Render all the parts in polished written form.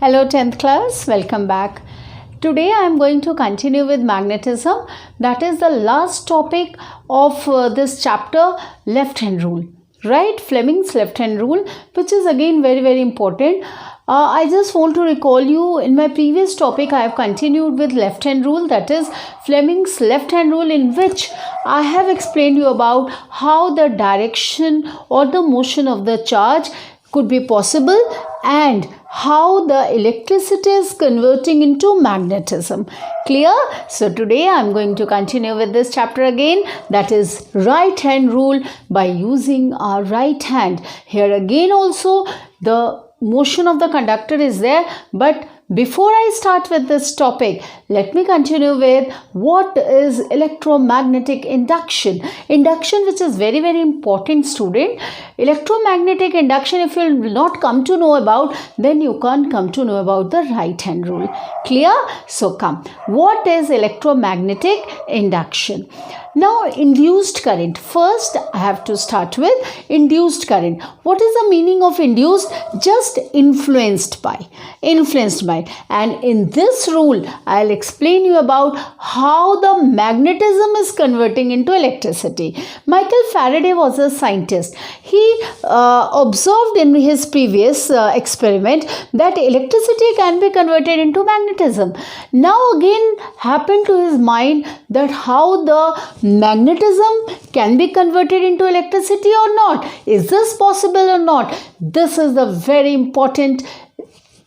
Hello 10th class, welcome back. Today I am going to continue with magnetism. That is the last topic of this chapter, left hand rule. Right, Fleming's left hand rule, which is again very important. I just want to recall you, in my previous topic I have continued with left hand rule, that is Fleming's left hand rule, in which I have explained you about how the direction or the motion of the charge could be possible and how the electricity is converting into magnetism. Clear? So today I am going to continue with this chapter again, that is right hand rule, by using our right hand. Here again also the motion of the conductor is there, but before I start with this topic, let me continue with what is electromagnetic induction. Induction, which is very important, student. Electromagnetic induction, if you will not come to know about, then you can't come to know about the right hand rule. Clear? So come. What is electromagnetic induction? Now, induced current. First, I have to start with induced current. What is the meaning of induced? Just influenced by. And in this rule, I'll explain you about how the magnetism is converting into electricity. Michael Faraday was a scientist. He observed in his previous experiment that electricity can be converted into magnetism. Now again happened to his mind that how the magnetism can be converted into electricity or not. Is this possible or not? This is the very important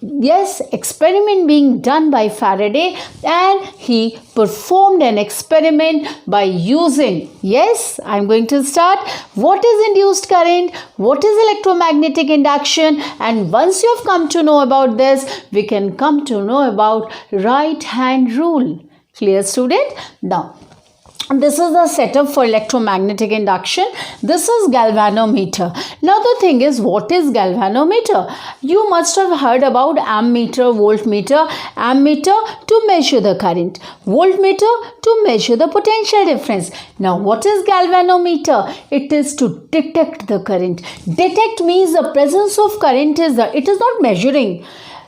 experiment being done by Faraday, and he performed an experiment by using, I'm going to start. What is induced current? What is electromagnetic induction? And once you have come to know about this, we can come to know about right hand rule. Clear, student? Now, this is the setup for electromagnetic induction. This is galvanometer. Now the thing is, what is galvanometer? You must have heard about ammeter, voltmeter. Ammeter to measure the current, voltmeter to measure the potential difference. Now what is galvanometer? It is to detect the current. Detect means the presence of current is there. It is not measuring.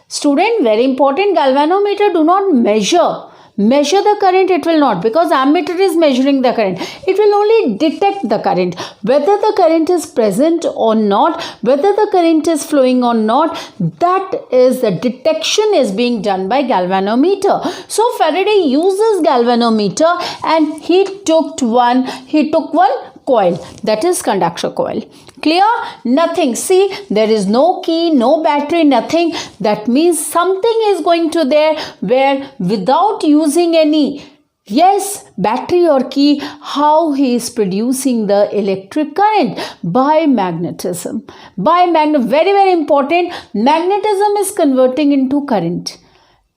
Student, very important, galvanometer do not measure the current. It will not, because ammeter is measuring the current. It will only detect the current, whether the current is present or not, whether the current is flowing or not. That is, the detection is being done by galvanometer. So Faraday uses galvanometer and he took one coil, that is conductor coil. Clear? Nothing. See, there is no key, no battery, nothing. That means something is going to there where without using any battery or key, how he is producing the electric current? By magnetism. Very important. Magnetism is converting into current.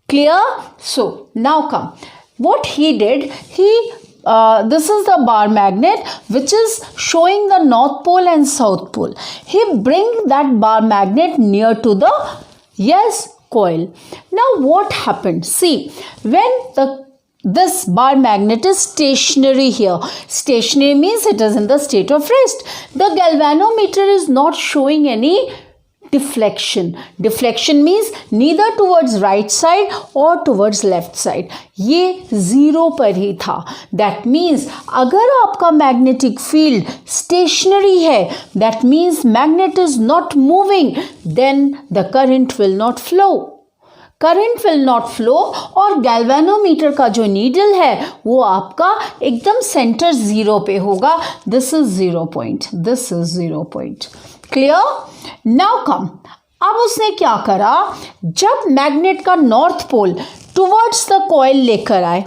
Clear? So now come. What he did, this is the bar magnet which is showing the North Pole and South Pole. He bring that bar magnet near to the coil. Now what happened? See, when this bar magnet is stationary here. Stationary means it is in the state of rest. The galvanometer is not showing any deflection. Deflection means neither towards right side or towards left side. ये zero पर ही था. That means अगर आपका magnetic field stationary है, that means magnet is not moving, then the current will not flow. Current will not flow, और galvanometer का जो needle है वो आपका एकदम सेंटर जीरो पे होगा. This is 0 point. This is 0 point. Clear? Now come. अब उसने क्या करा, जब मैग्नेट का north pole towards the coil लेकर आए,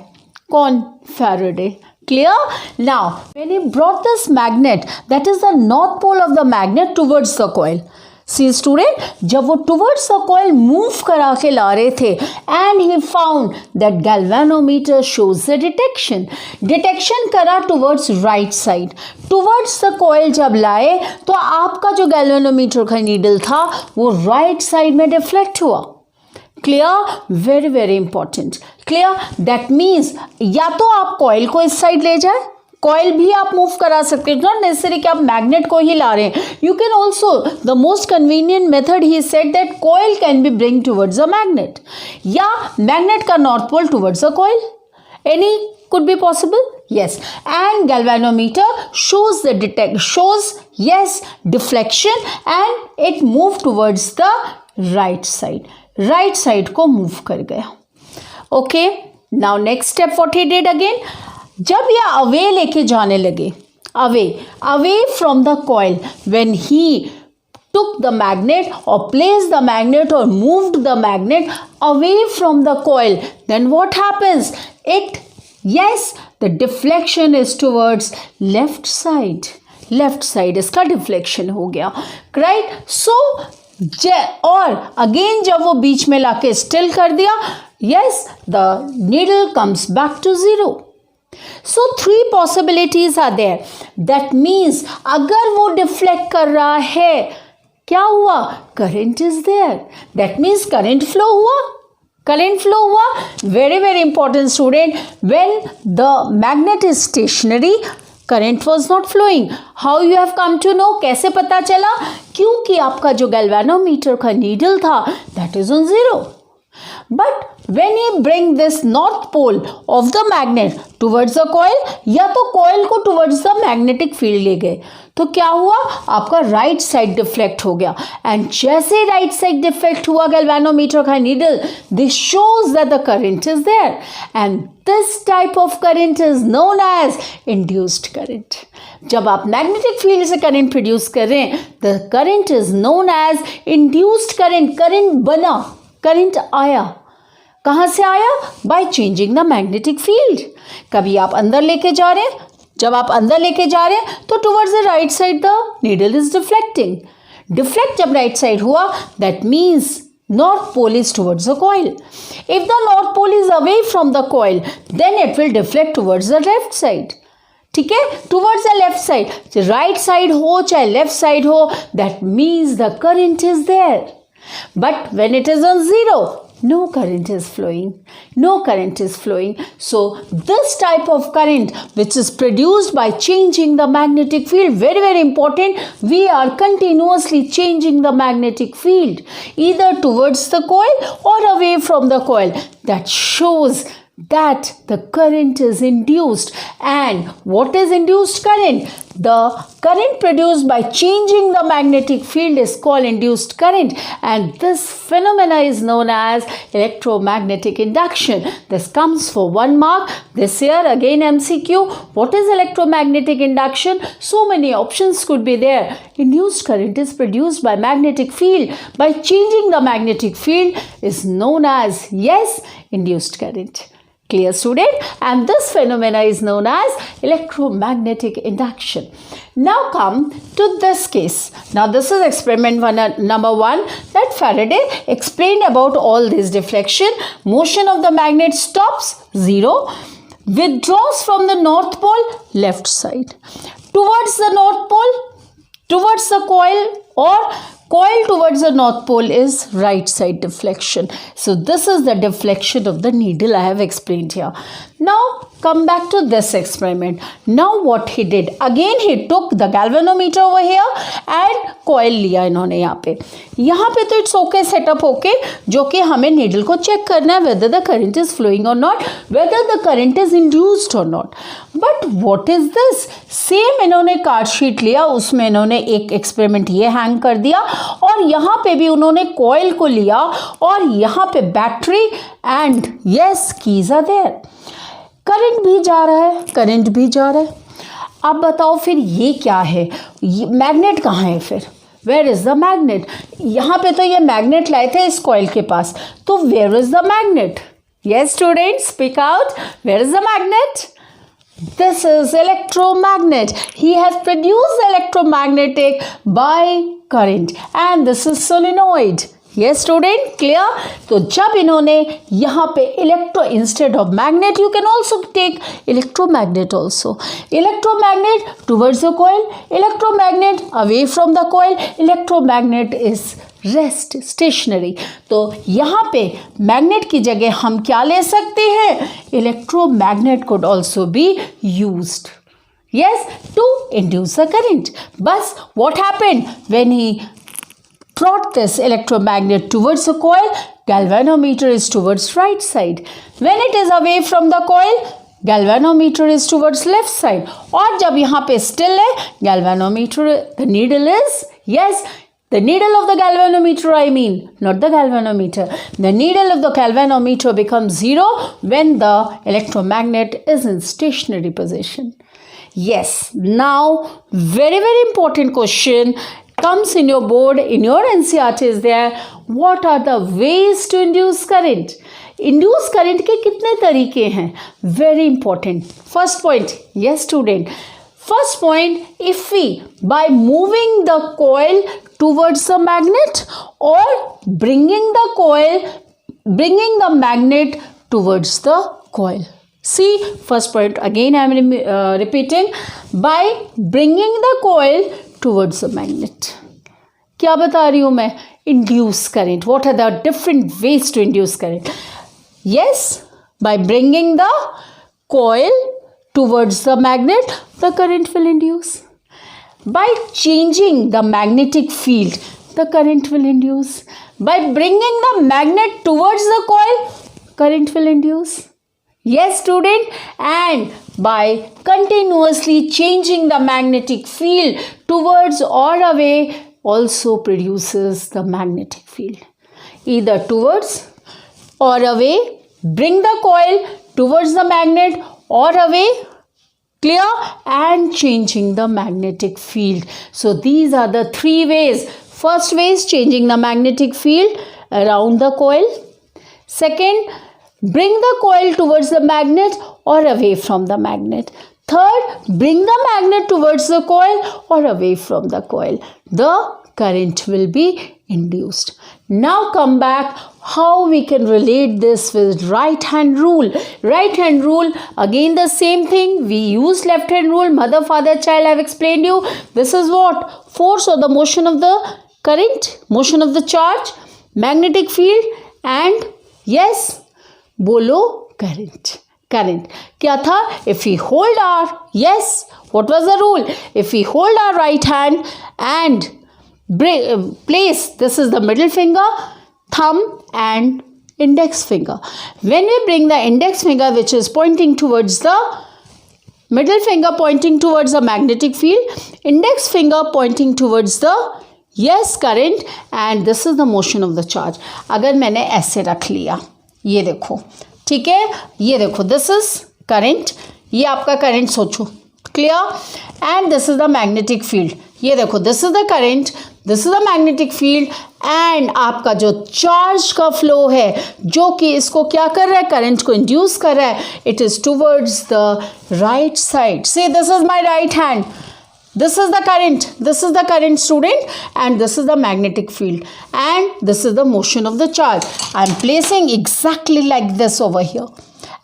कौन? Faraday. Clear? Now, when he brought this magnet, that is the north pole of the magnet, towards the coil. See student, जब वो towards the coil move करा के ला रहे थे, and he found that galvanometer shows the detection. Detection करा towards right side. Towards the coil जब लाए तो आपका जो galvanometer का needle था वो right side में deflect हुआ. Clear? very important. Clear? That means या तो आप coil को इस side ले जाए, कॉइल भी आप मूव करा सकते हैं, नॉट नेसेसरी कि आप मैग्नेट को ही ला रहे हैं. You can also, the most convenient method he said that coil can be bring towards a magnet, या मैग्नेट का north pole towards a coil. Any could be possible, yes. And galvanometer shows deflection and it moved towards the right side को move कर गया. Okay, now next step what he did again, जब ये away लेके जाने लगे, away from the coil, when he took the magnet or placed the magnet or moved the magnet away from the coil, then what happens? The deflection is towards left side इसका deflection हो गया, right? So और again जब वो बीच में लाके still कर दिया, yes, the needle comes back to 0. So 3 possibilities are there. That means अगर वो deflect कर रहा है, क्या हुआ? Current is there. That means current flow हुआ. Very very important student. When the magnet is stationary, current was not flowing. How you have come to know? कैसे पता चला? क्योंकि आपका जो galvanometer का needle था, that is on 0. But when you bring this north pole of the magnet towards the coil, या तो coil को towards the magnetic field ले गए, तो क्या हुआ? आपका right side deflect हो गया. And जैसे right side deflect हुआ galvanometer का needle, this shows that the current is there. And this type of current is known as induced current. जब आप magnetic field से current produce कर रहे हैं, the current is known as induced current. current बना, current आया. कहाँ से आया? By changing the magnetic field. कभी आप अंदर लेके जा रहे हैं, जब आप अंदर लेके जा रहे हैं तो towards the right side the needle is deflecting. Deflect जब right side हुआ, that means north pole is towards the coil. If the north pole is away from the coil, then it will deflect towards the left side. ठीक है, towards the left side, right side हो चाहे left side हो, that means the current is there. But when it is on 0, no current is flowing. So this type of current which is produced by changing the magnetic field, very very important, we are continuously changing the magnetic field either towards the coil or away from the coil. That shows that the current is induced. And what is induced current? The current produced by changing the magnetic field is called induced current, and this phenomena is known as electromagnetic induction. This comes for 1 mark. This year again MCQ. What is electromagnetic induction? So many options could be there. Induced current is produced by magnetic field. By changing the magnetic field is known as, yes, induced current. Clear, student? And this phenomena is known as electromagnetic induction. Now come to this case. Now this is experiment number 1, that Faraday explained about all this deflection. Motion of the magnet stops, 0. Withdraws from the north pole, left side. Towards the north pole, towards the coil, or coil towards the north pole is right side deflection. So this is the deflection of the needle I have explained here. Now come back to this experiment. Now what he did, again he took the galvanometer over here and coil लिया इन्होंने यहाँ पे तो it's okay setup okay, जो कि हमें needle को check करना है whether the current is flowing or not, whether the current is induced or not. But what is this? Same इन्होंने कार्ड शीट लिया, उसमें इन्होंने एक एक्सपेरिमेंट ये हैंग कर दिया और यहाँ पे भी उन्होंने कॉइल को लिया और यहाँ पे battery and yes keys are there. Current भी जा रहा है, करंट भी जा रहा है. अब बताओ फिर ये क्या है, मैग्नेट कहाँ है फिर? Where is the magnet? यहाँ पे तो ये मैग्नेट लाए थे इस कॉइल के पास, तो where is the magnet? Yes students, speak out. Where is the magnet? This is electromagnet. He has produced electromagnetic by current and this is solenoid. Yes student, clear? तो जब इन्होंने यहाँ पे electro instead of magnet, you can also take electromagnet also. Electromagnet towards the coil, electromagnet away from the coil, electromagnet is rest stationary. तो यहाँ पे magnet की जगह हम क्या ले सकते हैं? Electromagnet could also be used. Yes, to induce the current. But what happened when he brought this electromagnet towards the coil? Galvanometer is towards right side. When it is away from the coil, galvanometer is towards left side. और जब यहाँ पे still है, galvanometer, the needle is, yes, the needle of the galvanometer, I mean, not the galvanometer. The needle of the galvanometer becomes 0 when the electromagnet is in stationary position. Yes, now very important question comes in your board, in your NCERT is there. What are the ways to induce current? Induce current के कितने तरीके हैं? Very important. First point, yes student. First point, if we, by moving the coil towards the magnet or bringing the magnet towards the coil. See, first point, again I am repeating, by bringing the coil towards the magnet. क्या बता रही हूँ मैं? Induce current. What are the different ways to induce current? Yes, by bringing the coil towards the magnet, the current will induce. By changing the magnetic field, the current will induce. By bringing the magnet towards the coil, current will induce. Yes, student. And by continuously changing the magnetic field towards or away, also produces the magnetic field. Either towards or away, bring the coil towards the magnet or away, clear, and changing the magnetic field. So these are the three ways. First way is changing the magnetic field around the coil. Second, bring the coil towards the magnet or away from the magnet. Third, bring the magnet towards the coil or away from the coil. The current will be induced. Now come back how we can relate this with right hand rule. Right hand rule, again the same thing. We use left hand rule. Mother, father, child, I have explained you. This is what? Force or the motion of the current, motion of the charge, magnetic field, and yes, bolo current. Current. क्या था? If we hold our, yes, what was the rule? If we hold our right hand and place, this is the middle finger, thumb and index finger. When we bring the index finger, which is pointing towards the middle finger, pointing towards the magnetic field, index finger pointing towards the yes current, and this is the motion of the charge. अगर मैंने ऐसे रख लिया, ये देखो, ठीक है, ये देखो, this is current, ये आपका current सोचो, clear, and this is the magnetic field. ये देखो, this is the current, this is the magnetic field, and आपका जो चार्ज का फ्लो है, जो कि इसको क्या कर रहा है, करंट को इंड्यूस कर रहा है, it is towards the right side. See, this is my right hand. This is the current student, and this is the magnetic field, and this is the motion of the charge. I am placing exactly like this over here,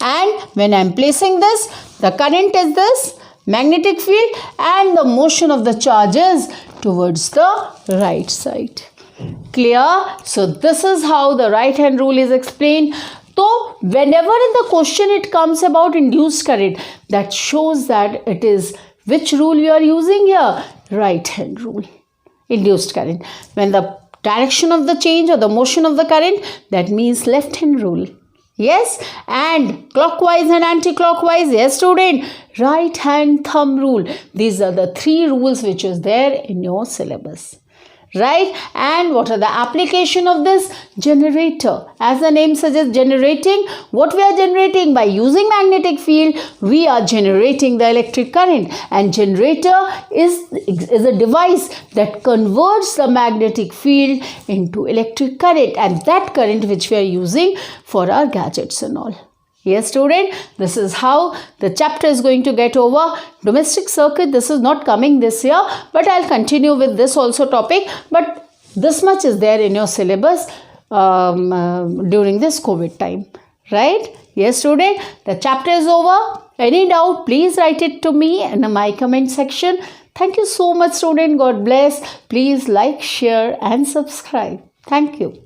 and when I am placing this, the current is this, magnetic field, and the motion of the charge is towards the right side. Clear? So this is how the right hand rule is explained. So whenever in the question it comes about induced current, that shows that it is which rule you are using here? Right hand rule. Induced current. When the direction of the change or the motion of the current, that means left hand rule. Yes, and clockwise and anti-clockwise, yes student, right hand thumb rule. These are the three rules which is there in your syllabus. Right? And what are the application of this? Generator. As the name suggests, generating. What we are generating? By using magnetic field, we are generating the electric current. And generator is a device that converts the magnetic field into electric current. And that current which we are using for our gadgets and all. Yes, student, this is how the chapter is going to get over. Domestic circuit, this is not coming this year, but I'll continue with this also topic. But this much is there in your syllabus during this COVID time, right? Yes, student, the chapter is over. Any doubt, please write it to me in my comment section. Thank you so much, student. God bless. Please like, share and subscribe. Thank you.